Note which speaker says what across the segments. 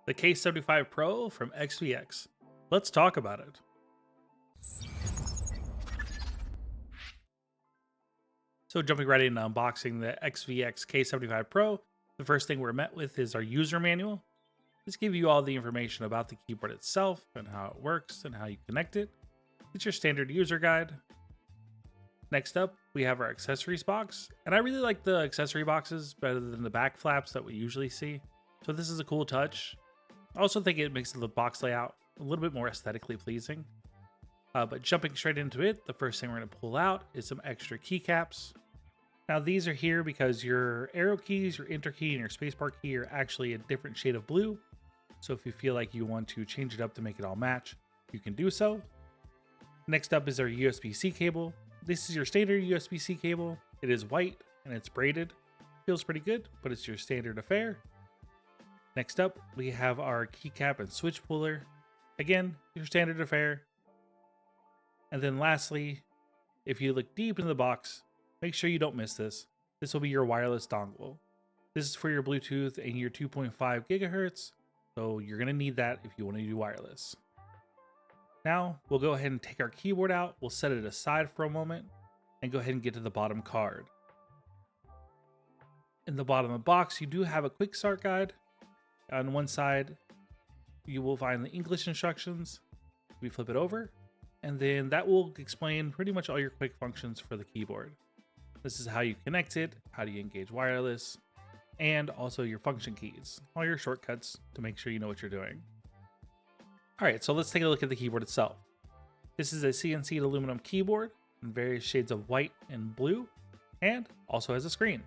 Speaker 1: the K75 Pro from XVX. Let's talk about it. So jumping right into unboxing the XVX K75 Pro, the first thing we're met with is our user manual. This gives you all the information about the keyboard itself and how it works and how you connect it. It's your standard user guide. Next up, we have our accessories box, and I really like the accessory boxes better than the back flaps that we usually see. So this is a cool touch. I also think it makes the box layout a little bit more aesthetically pleasing. But jumping straight into it, the first thing we're going to pull out is some extra keycaps. Now these are here because your arrow keys, your enter key, and your spacebar key are actually a different shade of blue. So if you feel like you want to change it up to make it all match, you can do so. Next up is our USB-C cable. This is your standard USB-C cable. It is white and it's braided. Feels pretty good, but it's your standard affair. Next up, we have our keycap and switch puller. Again, your standard affair. And then lastly, if you look deep into the box, make sure you don't miss this. This will be your wireless dongle. This is for your Bluetooth and your 2.5 gigahertz. So you're gonna need that if you want to do wireless. Now we'll go ahead and take our keyboard out. We'll set it aside for a moment and go ahead and get to the bottom card. In the bottom of the box, you do have a quick start guide. On one side, you will find the English instructions. We flip it over, and then that will explain pretty much all your quick functions for the keyboard. This is how you connect it, how do you engage wireless, and also your function keys, all your shortcuts to make sure you know what you're doing. All right, so let's take a look at the keyboard itself. This is a CNC aluminum keyboard in various shades of white and blue, and also has a screen.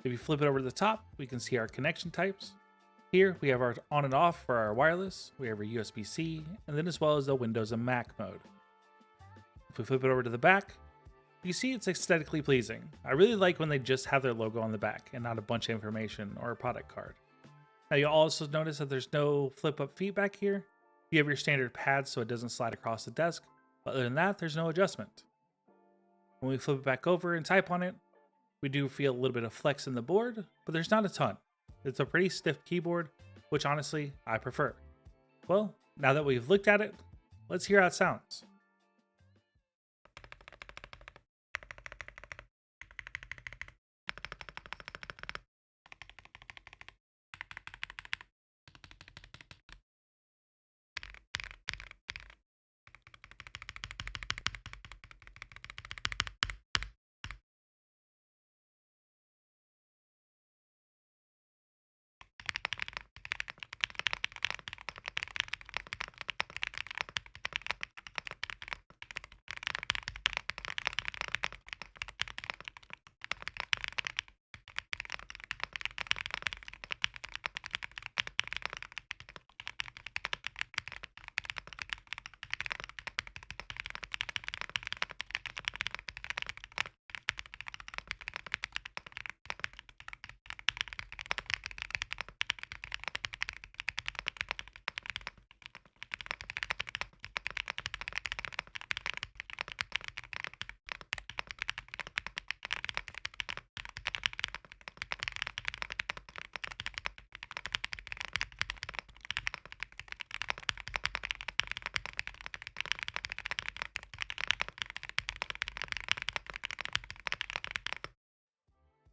Speaker 1: If you flip it over to the top, we can see our connection types. Here we have our on and off for our wireless, we have our USB-C, and then as well as the Windows and Mac mode. If we flip it over to the back, you see it's aesthetically pleasing. I really like when they just have their logo on the back and not a bunch of information or a product card. Now you'll also notice that there's no flip up feedback here. You have your standard pads so it doesn't slide across the desk, but other than that, there's no adjustment. When we flip it back over and type on it, we do feel a little bit of flex in the board, but there's not a ton. It's a pretty stiff keyboard, which honestly, I prefer. Well, now that we've looked at it, let's hear how it sounds.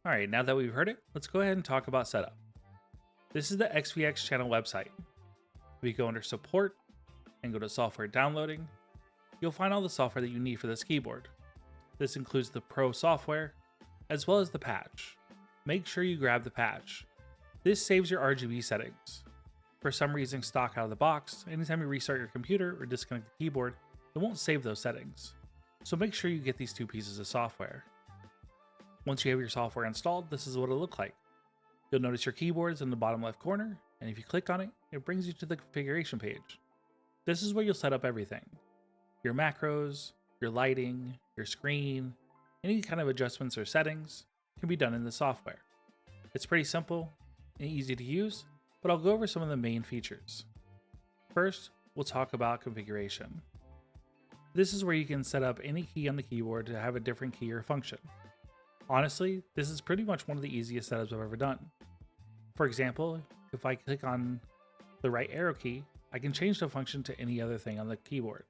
Speaker 1: All right, now that we've heard it, let's go ahead and talk about setup. This is the XVX channel website. If you go under support and go to software downloading, you'll find all the software that you need for this keyboard. This includes the Pro software, as well as the patch. Make sure you grab the patch. This saves your RGB settings. For some reason stock out of the box, anytime you restart your computer or disconnect the keyboard, it won't save those settings. So make sure you get these two pieces of software. Once you have your software installed, this is what it'll look like. You'll notice your keyboard is in the bottom left corner, and if you click on it, it brings you to the configuration page. This is where you'll set up everything. Your macros, your lighting, your screen, any kind of adjustments or settings can be done in the software. It's pretty simple and easy to use, but I'll go over some of the main features. First, we'll talk about configuration. This is where you can set up any key on the keyboard to have a different key or function. Honestly, this is pretty much one of the easiest setups I've ever done. For example, if I click on the right arrow key, I can change the function to any other thing on the keyboard.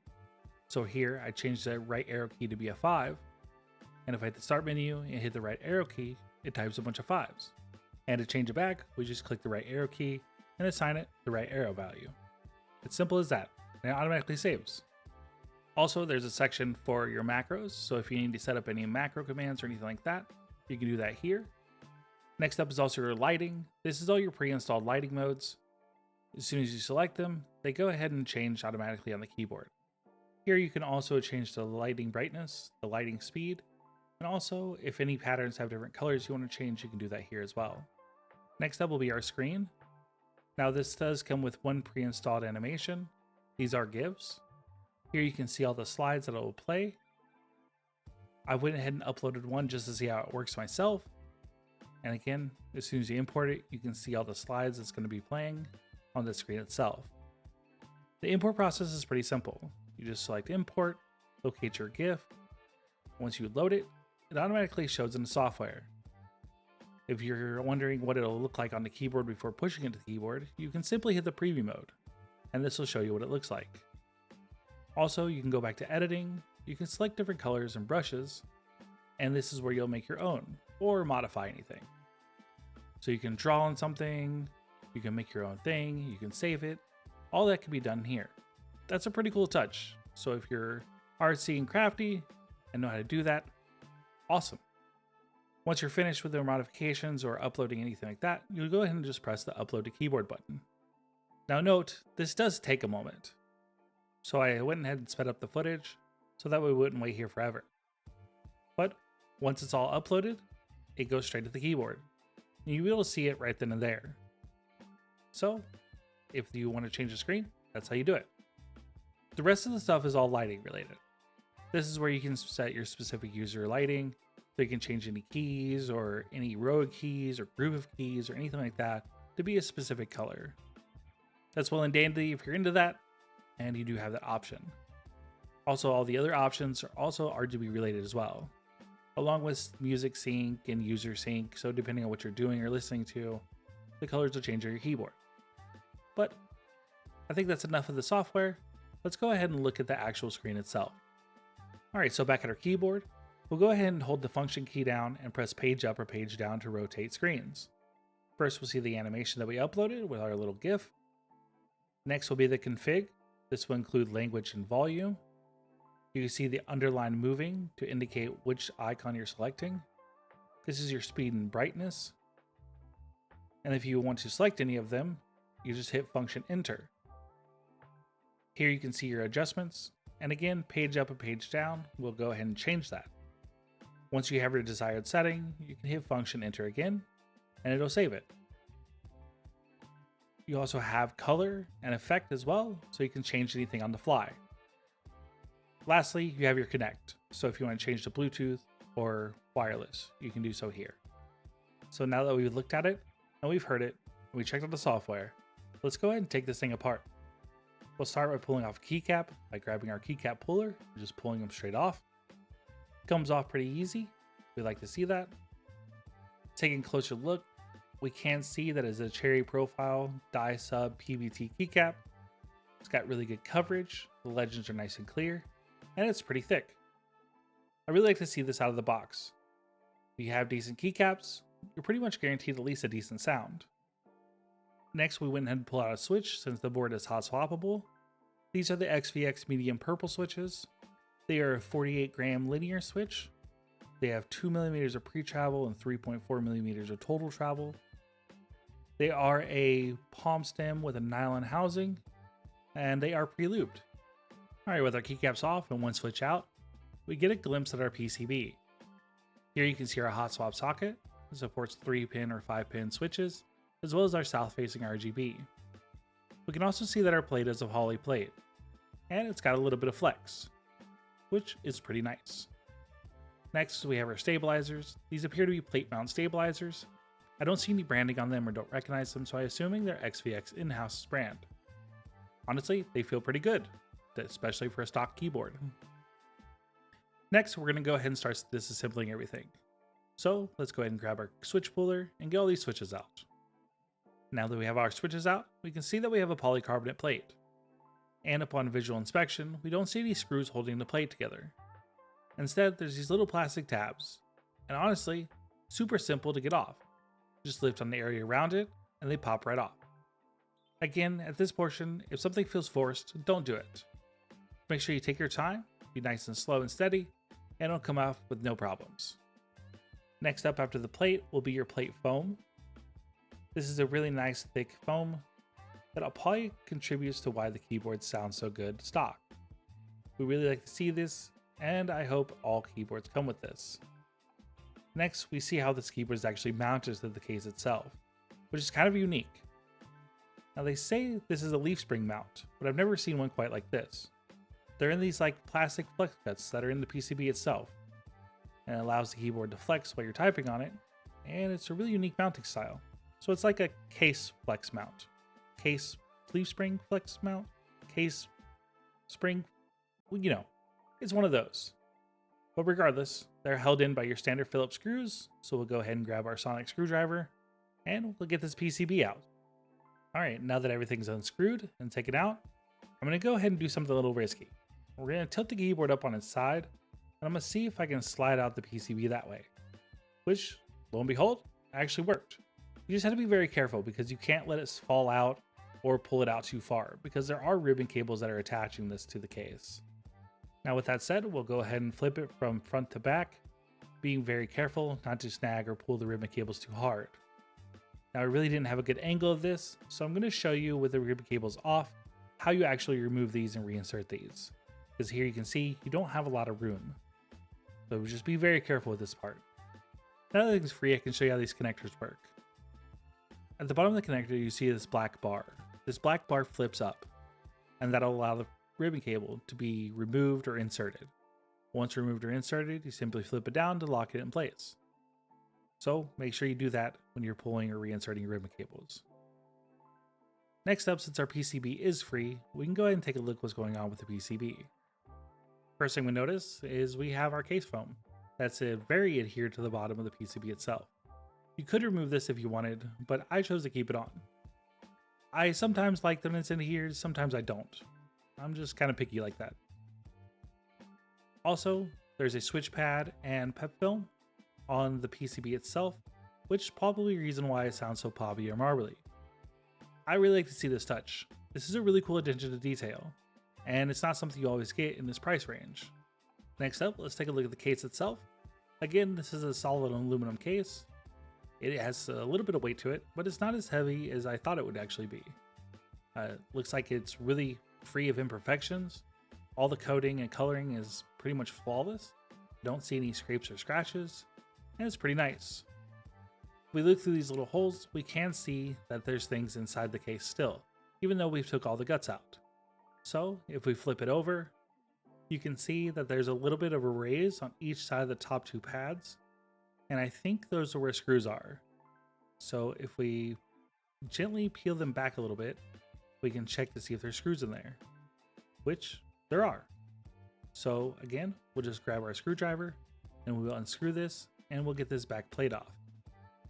Speaker 1: So here I changed the right arrow key to be a 5, and if I hit the start menu and hit the right arrow key, it types a bunch of 5s. And to change it back, we just click the right arrow key and assign it the right arrow value. It's simple as that, and it automatically saves. Also, there's a section for your macros, so if you need to set up any macro commands or anything like that, you can do that here. Next up is also your lighting. This is all your pre-installed lighting modes. As soon as you select them, they go ahead and change automatically on the keyboard. Here you can also change the lighting brightness, the lighting speed, and also if any patterns have different colors you want to change, you can do that here as well. Next up will be our screen. Now this does come with one pre-installed animation. These are GIFs. Here you can see all the slides that it will play. I went ahead and uploaded one just to see how it works myself. And again, as soon as you import it, you can see all the slides that's going to be playing on the screen itself. The import process is pretty simple. You just select import, locate your GIF. Once you load it, it automatically shows in the software. If you're wondering what it'll look like on the keyboard before pushing it to the keyboard, you can simply hit the preview mode, and this will show you what it looks like. Also, you can go back to editing, you can select different colors and brushes, and this is where you'll make your own, or modify anything. So you can draw on something, you can make your own thing, you can save it, all that can be done here. That's a pretty cool touch, so if you're artsy and crafty and know how to do that, awesome. Once you're finished with the modifications or uploading anything like that, you'll go ahead and just press the upload to keyboard button. Now note, this does take a moment. So I went ahead and sped up the footage so that we wouldn't wait here forever. But once it's all uploaded, it goes straight to the keyboard. And you'll be able to see it right then and there. So if you want to change the screen, that's how you do it. The rest of the stuff is all lighting related. This is where you can set your specific user lighting. So you can change any keys or any row of keys or group of keys or anything like that to be a specific color. That's well and dandy if you're into that, and you do have that option. Also, all the other options are also RGB related as well, along with music sync and user sync. So depending on what you're doing or listening to, the colors will change on your keyboard. But I think that's enough of the software. Let's go ahead and look at the actual screen itself. All right, so back at our keyboard, we'll go ahead and hold the function key down and press page up or page down to rotate screens. First, we'll see the animation that we uploaded with our little GIF. Next will be the config. This will include language and volume. You can see the underline moving to indicate which icon you're selecting. This is your speed and brightness. And if you want to select any of them, you just hit function enter. Here you can see your adjustments. And again, page up and page down, we'll go ahead and change that. Once you have your desired setting, you can hit function enter again, and it'll save it. You also have color and effect as well, so you can change anything on the fly. Lastly, you have your connect. So if you want to change to Bluetooth or wireless, you can do so here. So now that we've looked at it and we've heard it, and we checked out the software, let's go ahead and take this thing apart. We'll start by pulling off a keycap by grabbing our keycap puller and just pulling them straight off. It comes off pretty easy. We like to see that. Taking a closer look, we can see that it's a cherry profile die sub PVT keycap. It's got really good coverage, the legends are nice and clear, and it's pretty thick. I really like to see this out of the box. If you have decent keycaps, you're pretty much guaranteed at least a decent sound. Next, we went ahead and pulled out a switch since the board is hot swappable. These are the XVX medium purple switches. They are a 48 gram linear switch. They have 2mm of pre-travel and 3.4mm of total travel. They are a palm stem with a nylon housing, and they are pre-lubed. Alright, with our keycaps off and one switch out, we get a glimpse at our PCB. Here you can see our hot swap socket. It supports 3-pin or 5-pin switches, as well as our south-facing RGB. We can also see that our plate is a poly plate, and it's got a little bit of flex, which is pretty nice. Next, we have our stabilizers. These appear to be plate mount stabilizers. I don't see any branding on them or don't recognize them, so I'm assuming they're XVX in-house brand. Honestly, they feel pretty good, especially for a stock keyboard. Next, we're going to go ahead and start disassembling everything. So let's go ahead and grab our switch puller and get all these switches out. Now that we have our switches out, we can see that we have a polycarbonate plate. And upon visual inspection, we don't see any screws holding the plate together. Instead, there's these little plastic tabs. And honestly, super simple to get off. Just lift on the area around it, and they pop right off. Again, at this portion, if something feels forced, don't do it. Make sure you take your time, be nice and slow and steady, and it'll come off with no problems. Next up after the plate will be your plate foam. This is a really nice thick foam that probably contributes to why the keyboard sounds so good stock. We really like to see this, and I hope all keyboards come with this. Next, we see how this keyboard is actually mounted to the case itself, which is kind of unique. Now they say this is a leaf spring mount, but I've never seen one quite like this. They're in these like plastic flex cuts that are in the PCB itself, and it allows the keyboard to flex while you're typing on it, and it's a really unique mounting style. So it's like a case flex mount. Case leaf spring flex mount? Case spring? Well, you know, it's one of those. But regardless, they're held in by your standard Phillips screws, so we'll go ahead and grab our sonic screwdriver, and we'll get this PCB out. Alright, now that everything's unscrewed and taken out, I'm going to go ahead and do something a little risky. We're going to tilt the keyboard up on its side, and I'm going to see if I can slide out the PCB that way. Which, lo and behold, actually worked. You just have to be very careful because you can't let it fall out or pull it out too far, because there are ribbon cables that are attaching this to the case. Now with that said, we'll go ahead and flip it from front to back, being very careful not to snag or pull the ribbon cables too hard. Now I really didn't have a good angle of this, so I'm going to show you with the ribbon cables off how you actually remove these and reinsert these. Because here you can see you don't have a lot of room. So just be very careful with this part. Now that everything's free, I can show you how these connectors work. At the bottom of the connector you see this black bar. This black bar flips up, and that'll allow the ribbon cable to be removed or inserted. Once removed or inserted, you simply flip it down to lock it in place. So make sure you do that when you're pulling or reinserting your ribbon cables. Next up, since our PCB is free, we can go ahead and take a look what's going on with the PCB. First thing we notice is we have our case foam. That's very adhered to the bottom of the PCB itself. You could remove this if you wanted, but I chose to keep it on. I sometimes like them it's adhered, sometimes I don't. I'm just kind of picky like that. Also, there's a switch pad and pep film on the PCB itself, which is probably the reason why it sounds so poppy or marbly. I really like to see this touch. This is a really cool attention to detail, and it's not something you always get in this price range. Next up, let's take a look at the case itself. Again, this is a solid aluminum case. It has a little bit of weight to it, but it's not as heavy as I thought it would actually be. Looks like it's really free of imperfections. All the coating and coloring is pretty much flawless. Don't see any scrapes or scratches, and it's pretty nice. If we look through these little holes, we can see that there's things inside the case still, even though we've took all the guts out. So if we flip it over, you can see that there's a little bit of a raise on each side of the top two pads, and I think those are where screws are. So if we gently peel them back a little bit, we can check to see if there's screws in there, which there are. So again, we'll just grab our screwdriver and we'll unscrew this and we'll get this back plate off.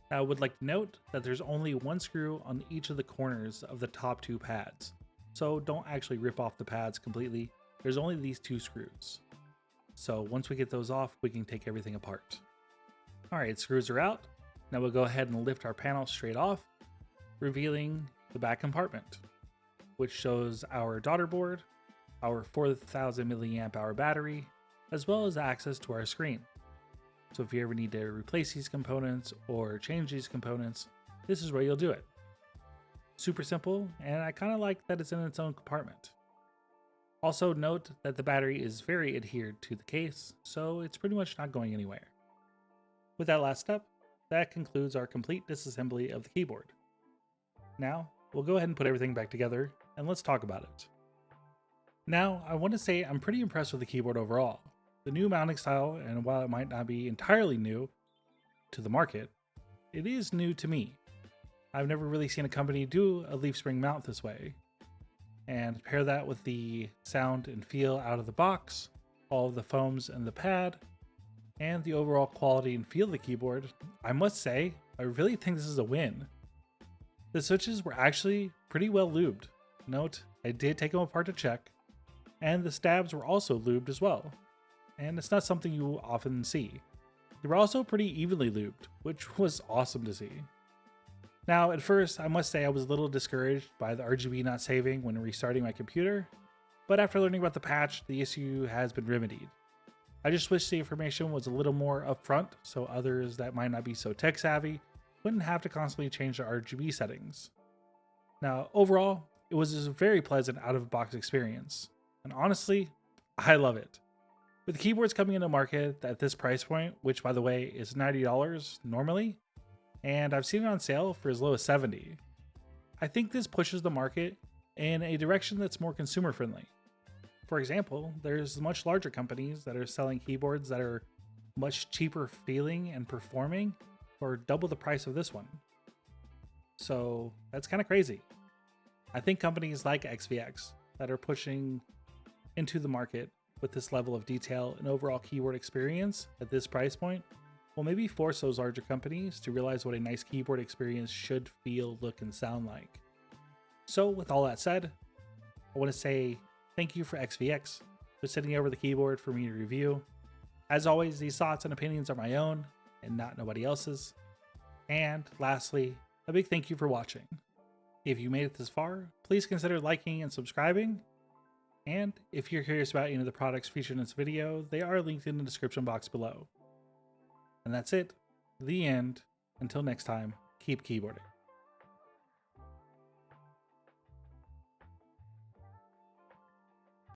Speaker 1: Now I would like to note that there's only one screw on each of the corners of the top two pads. So don't actually rip off the pads completely. There's only these two screws. So once we get those off, we can take everything apart. Alright, screws are out. Now we'll go ahead and lift our panel straight off, revealing the back compartment, which shows our daughter board, our 4000 milliamp hour battery, as well as access to our screen. So if you ever need to replace these components or change these components, this is where you'll do it. Super simple, and I kind of like that it's in its own compartment. Also note that the battery is very adhered to the case, so it's pretty much not going anywhere. With that last step, that concludes our complete disassembly of the keyboard. Now, we'll go ahead and put everything back together, and let's talk about it. Now, I want to say I'm pretty impressed with the keyboard overall. The new mounting style, and while it might not be entirely new to the market, it is new to me. I've never really seen a company do a leaf spring mount this way. And pair that with the sound and feel out of the box, all of the foams and the pad, and the overall quality and feel of the keyboard, I must say, I really think this is a win. The switches were actually pretty well lubed. Note, I did take them apart to check, and the stabs were also lubed as well. And it's not something you will often see. They were also pretty evenly lubed, which was awesome to see. Now, at first, I must say I was a little discouraged by the RGB not saving when restarting my computer, but after learning about the patch, the issue has been remedied. I just wish the information was a little more upfront so others that might not be so tech savvy wouldn't have to constantly change their RGB settings. Now, overall, it was a very pleasant out-of-the-box experience, and honestly, I love it. With the keyboards coming into market at this price point, which by the way is $90 normally, and I've seen it on sale for as low as $70, I think this pushes the market in a direction that's more consumer friendly. For example, there's much larger companies that are selling keyboards that are much cheaper feeling and performing for double the price of this one. So that's kind of crazy. I think companies like XVX that are pushing into the market with this level of detail and overall keyboard experience at this price point will maybe force those larger companies to realize what a nice keyboard experience should feel, look, and sound like. So with all that said, I want to say thank you for XVX for sending over the keyboard for me to review. As always, these thoughts and opinions are my own and not nobody else's. And lastly, a big thank you for watching. If you made it this far, please consider liking and subscribing. And if you're curious about any of the products featured in this video, they are linked in the description box below. And that's it. The end. Until next time, keep keyboarding.